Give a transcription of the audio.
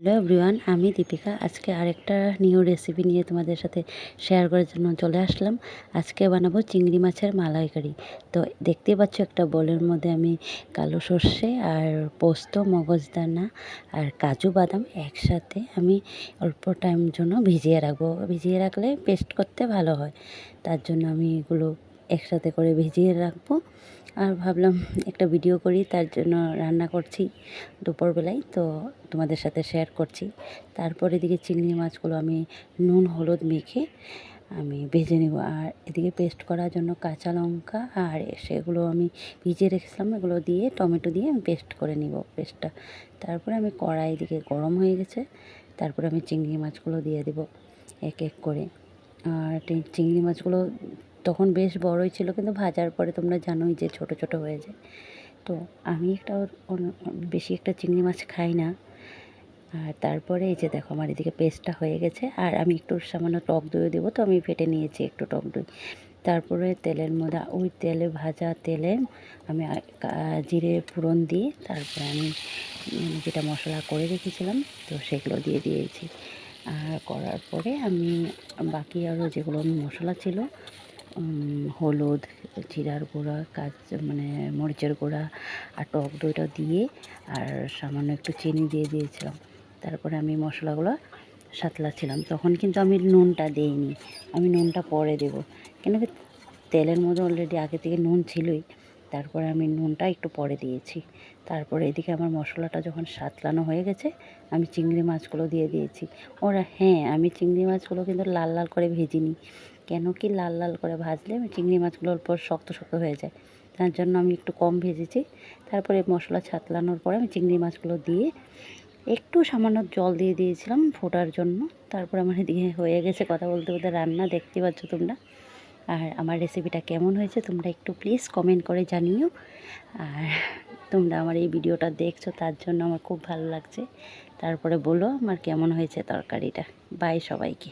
Hello everyone, আমি দীপিকা। আজকে আরেকটা নিউ রেসিপি নিয়ে তোমাদের সাথে শেয়ার করার জন্য চলে আসলাম। আজকে বানাবো চিংড়ি মাছের মালাইকারি। তো দেখতেই পাচ্ছ একটা বোলের মধ্যে আমি কালো সর্ষে আর পোস্ত, মগজদানা আর কাজু বাদাম একসাথে আমি অল্প টাইম জন্য ভিজিয়ে রাখবো। ভিজিয়ে রাখলে পেস্ট করতে ভালো হয়, তার জন্য আমি এগুলো একসাথে করে ভিজিয়ে রাখবো। আর ভাবলাম একটা ভিডিও করি, তার জন্য রান্না করছি দুপুরবেলায়, তো তোমাদের সাথে শেয়ার করছি। তারপর এদিকে চিংড়ি মাছগুলো আমি নুন হলুদ মেখে আমি ভেজে নেব। আর এদিকে পেস্ট করার জন্য কাঁচা লঙ্কা আর সেগুলো আমি ভিজিয়ে রেখেছিলাম, এগুলো দিয়ে টমেটো দিয়ে আমি পেস্ট করে নিব পেস্টটা। তারপরে আমি কড়াই এদিকে গরম হয়ে গেছে, তারপরে আমি চিংড়ি মাছগুলো দিয়ে দেব এক এক করে। আর চিংড়ি মাছগুলো তখন বেশ বড়ই ছিল, কিন্তু ভাজার পরে তোমরা জানোই যে ছোট ছোট হয়ে যায়। তো আমি বেশি একটা চিংড়ি মাছ খাই না। আর তারপরে এই যে দেখো আমার এদিকে পেস্টটা হয়ে গেছে, আর আমি একটু সামান্য টক দইও দেবো, তো আমি ফেটে নিয়েছি একটু টক দই। তারপরে তেলের মধ্যে ওই তেলে ভাজা তেলে আমি জিরে ফোড়ন দিয়ে তারপরে আমি যেটা মশলা করে রেখেছিলাম তো সেগুলো দিয়ে দিয়েছি। আর করার পরে আমি বাকি আরও যেগুলো মশলা ছিল, হলুদ, জিরার গুঁড়া, মানে মরিচের গুঁড়া আর টক দইটা দিয়ে আর সামান্য একটু চিনি দিয়ে দিয়েছিলাম। তারপরে আমি মশলাগুলো সাঁতলাচ্ছিলাম, তখন কিন্তু আমি নুনটা দিইনি, আমি নুনটা পরে দেবো। কেন কি তেলের মধ্যে অলরেডি আগে থেকে নুন ছিলই, তারপরে আমি নুনটা একটু পরে দিয়েছি। তারপরে এদিকে আমার মশলাটা যখন সাঁতলানো হয়ে গেছে, আমি চিংড়ি মাছগুলো দিয়ে দিয়েছি। হ্যাঁ, আমি চিংড়ি মাছগুলো কিন্তু লাল লাল করে ভেজিনি। কেন কি লাল লাল করে ভাজলে চিংড়ি মাছগুলো অল্প শক্ত শক্ত হয়ে যায়, তার জন্য আমি একটু কম ভেজেছি। তারপরে মশলা ছাতলানোর পরে আমি চিংড়ি মাছগুলো দিয়ে একটু সামান্য জল দিয়ে দিয়েছিলাম ফোটার জন্য। তারপর আমার এদিকে হয়ে গেছে কথা বলতে বলতে রান্না, দেখতে পাচ্ছ তোমরা। আর আমার রেসিপিটা কেমন হয়েছে তোমরা একটু প্লিজ কমেন্ট করে জানিও। আর তোমরা আমার এই ভিডিওটা দেখছো, তার জন্য আমার খুব ভালো লাগছে। তারপরে বলো আমার কেমন হয়েছে তরকারিটা। বাই সবাইকে।